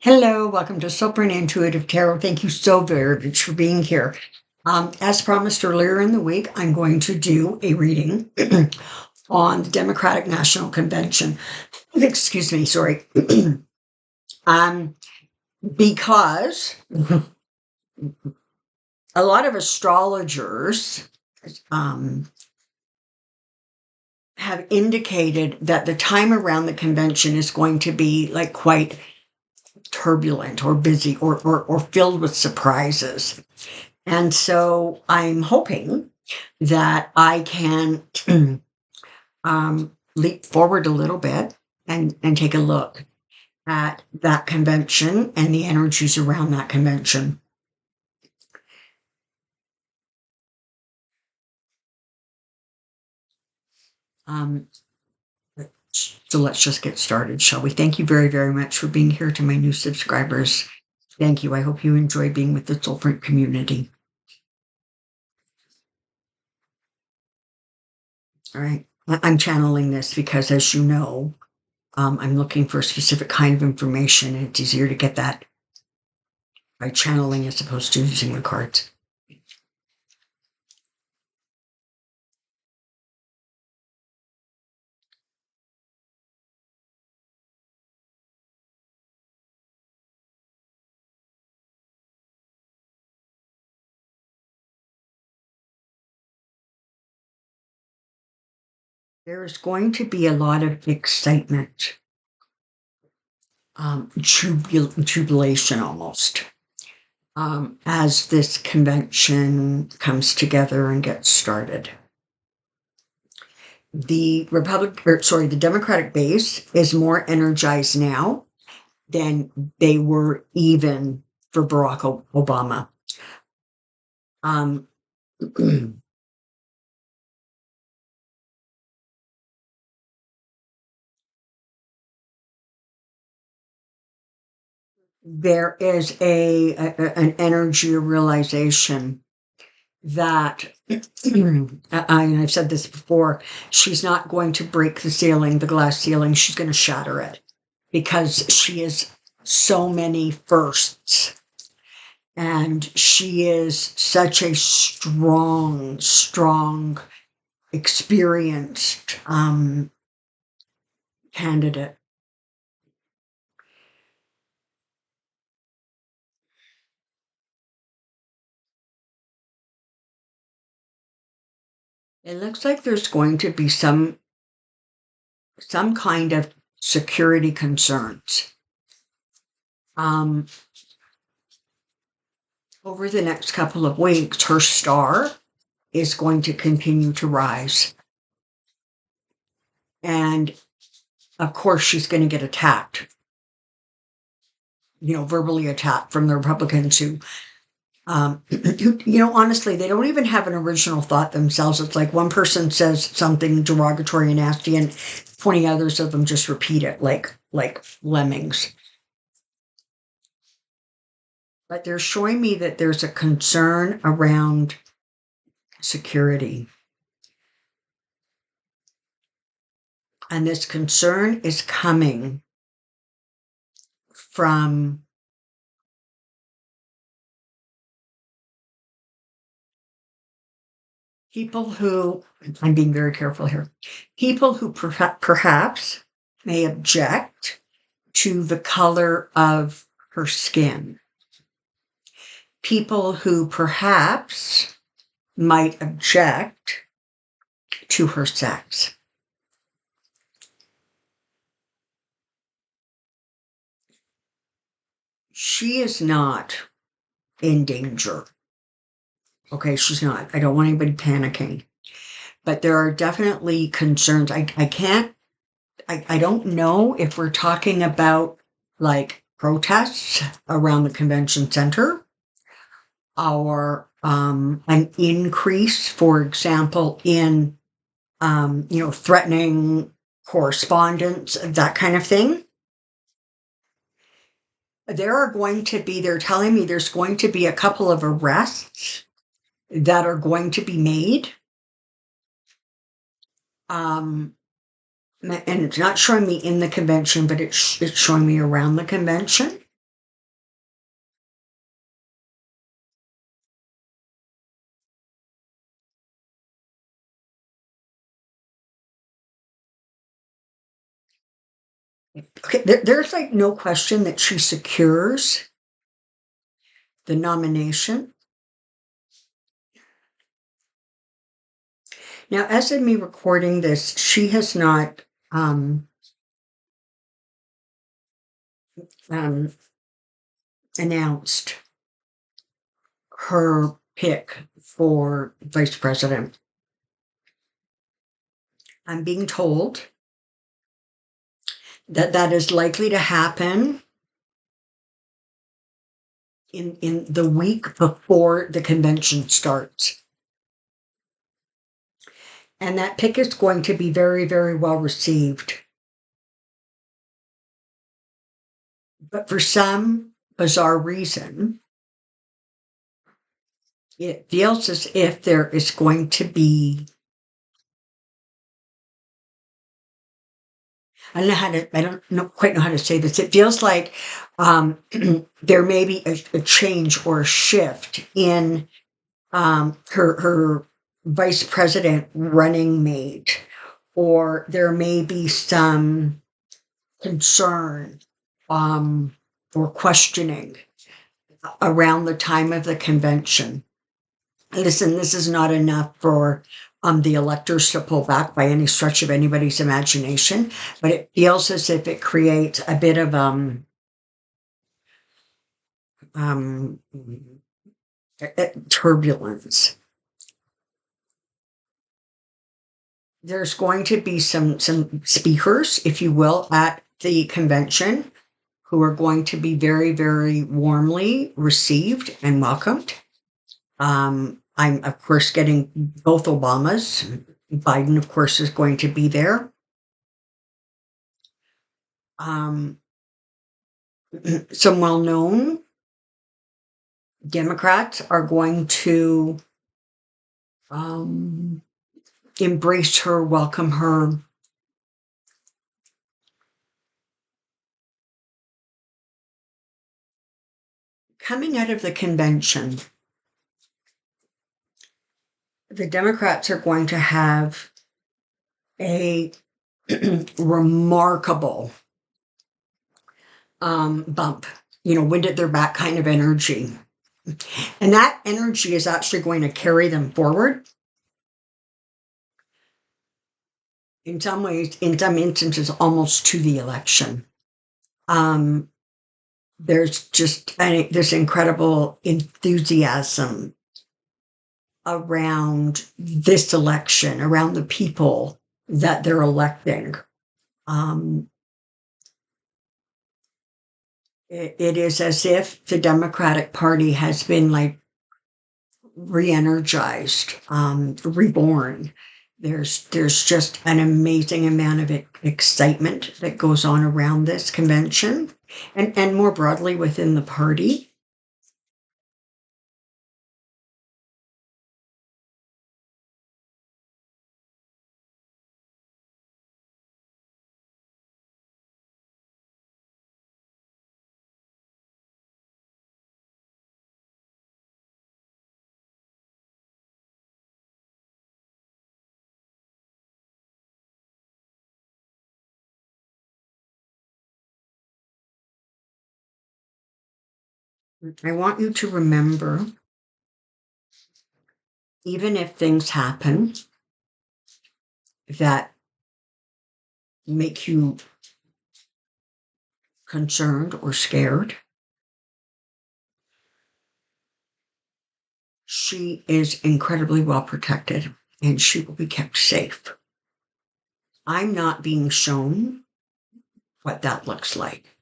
Hello, welcome to Soulprint Intuitive Tarot. Thank you so very much for being here. As promised earlier in the week, I'm going to do a reading on the Democratic National Convention. Excuse me, sorry. um, because a lot of astrologers have indicated that the time around the convention is going to be like quite turbulent or busy or filled with surprises. And so I'm hoping that I can leap forward a little bit and take a look at that convention and the energies around that convention. So let's just get started, shall we? Thank you very, very much for being here. To my new subscribers, thank you. I hope you enjoy being with the Soulprint community. All right. I'm channeling this because, as you know, I'm looking for a specific kind of information, and it's easier to get that by channeling as opposed to using the cards. There is going to be a lot of excitement, jubilation almost, as this convention comes together and gets started. The the Democratic base is more energized now than they were even for Barack Obama. There is an energy of realization that I've said this before, she's not going to break the ceiling, the glass ceiling, she's going to shatter it because she is so many firsts. And she is such a strong, experienced candidate. It looks like there's going to be some kind of security concerns. Over the next couple of weeks, her star is going to continue to rise. And of course, she's going to get attacked, verbally attacked from the Republicans who, honestly, they don't even have an original thought themselves. It's like one person says something derogatory and nasty, and 20 others of them just repeat it like lemmings. But they're showing me that there's a concern around security. And this concern is coming from people who, I'm being very careful here, people who perhaps may object to the color of her skin. People who perhaps might object to her sex. She is not in danger. Okay, she's not. I don't want anybody panicking. But there are definitely concerns. I don't know if we're talking about like protests around the convention center or an increase, for example, in threatening correspondence, that kind of thing. They're telling me there's going to be a couple of arrests that are going to be made. And it's not showing me in the convention, but it's showing me around the convention. Okay, there's like no question that she secures the nomination. Now, as of me recording this, she has not um, announced her pick for vice president. I'm being told that that is likely to happen in the week before the convention starts. And that pick is going to be very, very well received. But for some bizarre reason, it feels as if there is going to be, I don't quite know how to say this. It feels like there may be a change or a shift in her vice president running mate, or there may be some concern or questioning around the time of the convention. Listen, this is not enough for the electors to pull back by any stretch of anybody's imagination, but it feels as if it creates a bit of um, turbulence. There's going to be some speakers, if you will, at the convention who are going to be very, very warmly received and welcomed. I'm, of course, getting both Obamas. Biden, of course, is going to be there. Some well-known Democrats are going to embrace her, welcome her. Coming out of the convention, the Democrats are going to have a remarkable bump, wind at their back kind of energy. And that energy is actually going to carry them forward. In some ways, in some instances, almost to the election. There's just this incredible enthusiasm around this election, around the people that they're electing. It is as if the Democratic Party has been like re-energized, reborn. There's just an amazing amount of excitement that goes on around this convention and more broadly within the party. I want you to remember, even if things happen that make you concerned or scared, she is incredibly well protected and she will be kept safe. I'm not being shown what that looks like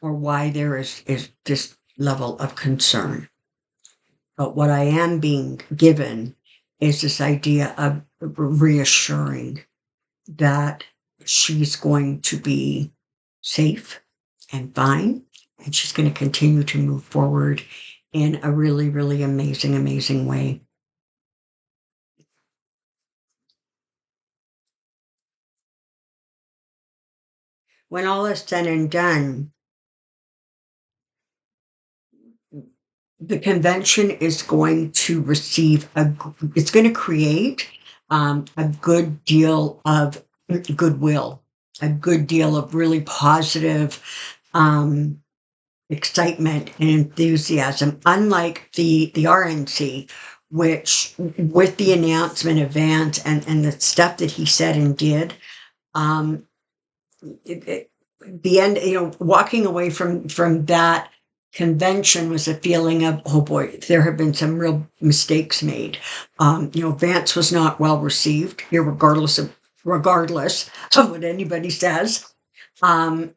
or why there is this level of concern. But what I am being given is this idea of reassuring that she's going to be safe and fine, and she's going to continue to move forward in a really, really amazing, amazing way. When all is said and done, the convention is going to receive it's going to create a good deal of goodwill a good deal of really positive excitement and enthusiasm, unlike the RNC, which with the announcement of Vance and the stuff that he said and did, um, the end, walking away from that convention was a feeling of, oh boy, there have been some real mistakes made. Vance was not well received, regardless of what anybody says. Um,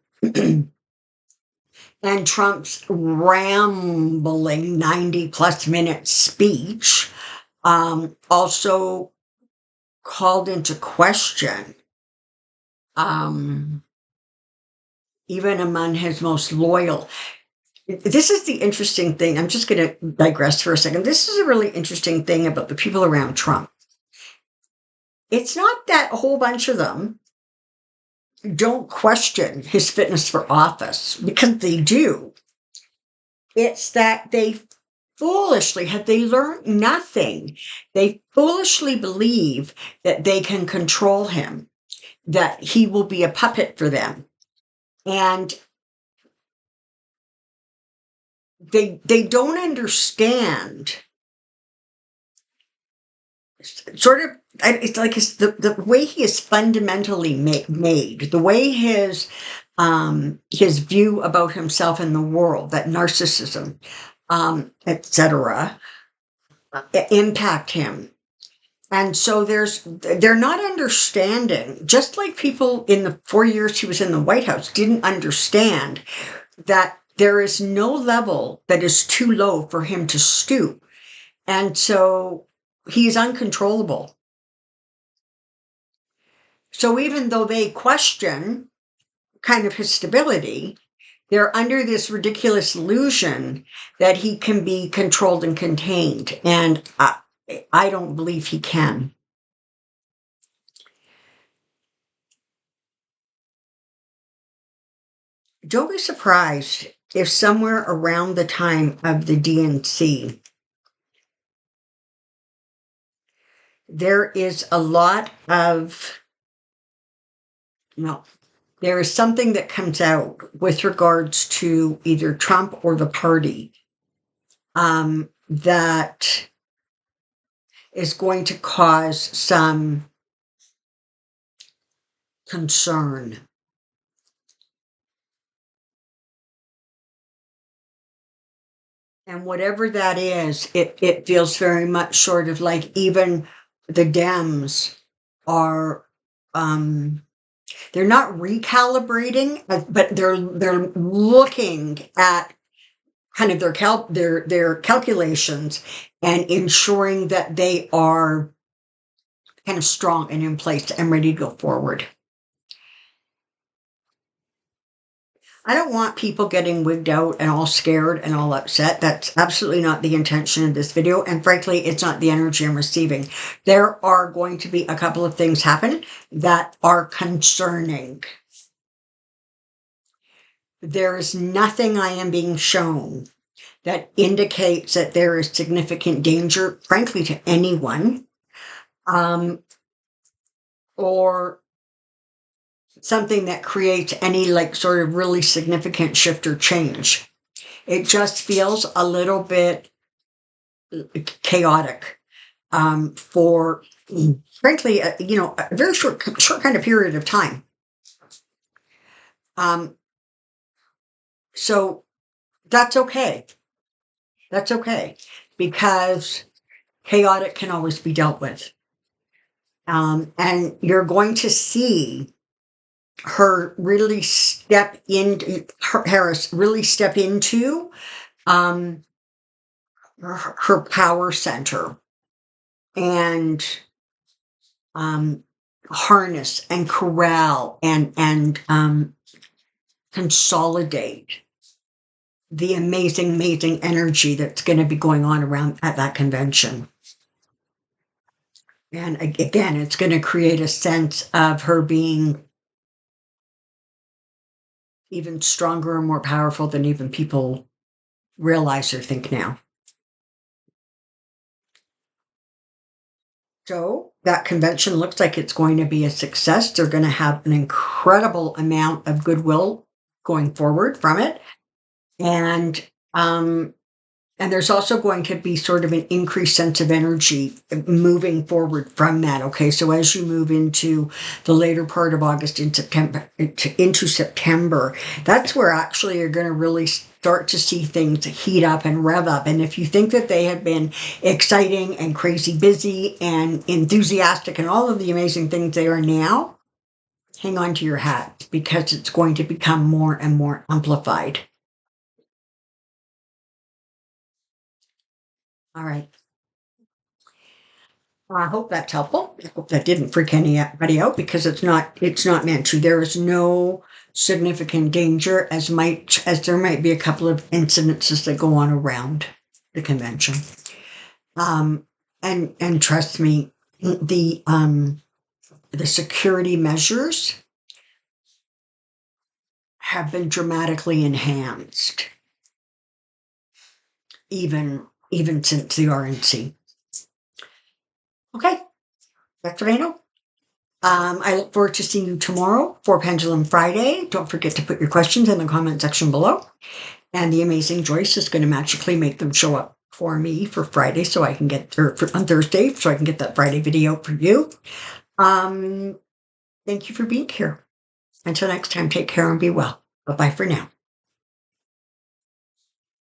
and Trump's rambling 90 plus minute speech also called into question, even among his most loyal. This is the interesting thing. I'm just going to digress for a second. This is a really interesting thing about the people around Trump. It's not that a whole bunch of them don't question his fitness for office, because they do. It's that they have they learned nothing? They foolishly believe that they can control him, that he will be a puppet for them. And they don't understand sort of, it's like the way he is fundamentally made, the way his view about himself and the world, that narcissism, etc., impact him. And so they're not understanding, just like people in the 4 years he was in the White House didn't understand that there is no level that is too low for him to stoop. And so he's uncontrollable. So even though they question kind of his stability, they're under this ridiculous illusion that he can be controlled and contained. And I don't believe he can. Don't be surprised if somewhere around the time of the DNC, there is a lot of, there is something that comes out with regards to either Trump or the party that is going to cause some concern. And whatever that is, it feels very much sort of like even the Dems are, they're not recalibrating, but they're looking at kind of their calculations and ensuring that they are kind of strong and in place and ready to go forward. I don't want people getting wigged out and all scared and all upset. That's absolutely not the intention of this video. And frankly, it's not the energy I'm receiving. There are going to be a couple of things happen that are concerning. There is nothing I am being shown that indicates that there is significant danger, frankly, to anyone, or something that creates any like sort of really significant shift or change. It just feels a little bit chaotic for, frankly, a very short kind of period of time. So that's okay. That's okay, because chaotic can always be dealt with. And you're going to see her really step into, Harris really step into her power center and harness and corral and consolidate the amazing energy that's going to be going on around at that convention. And again, it's going to create a sense of her being even stronger and more powerful than even people realize or think now. So that convention looks like it's going to be a success. They're going to have an incredible amount of goodwill going forward from it. Um, and there's also going to be sort of an increased sense of energy moving forward from that. Okay, so as you move into the later part of August into September, that's where actually you're going to really start to see things heat up and rev up. And if you think that they have been exciting and crazy busy and enthusiastic and all of the amazing things they are now, hang on to your hat because it's going to become more and more amplified. All right. Well, I hope that's helpful. I hope that didn't freak anybody out because it's not meant to. There is no significant danger as there might be a couple of incidences that go on around the convention. And trust me, the security measures have been dramatically enhanced, even since the RNC. Okay, that's what I know. I look forward to seeing you tomorrow for Pendulum Friday. Don't forget to put your questions in the comment section below. And the amazing Joyce is going to magically make them show up for me for Friday so I can on Thursday so I can get that Friday video for you. Thank you for being here. Until next time, take care and be well. Bye-bye for now.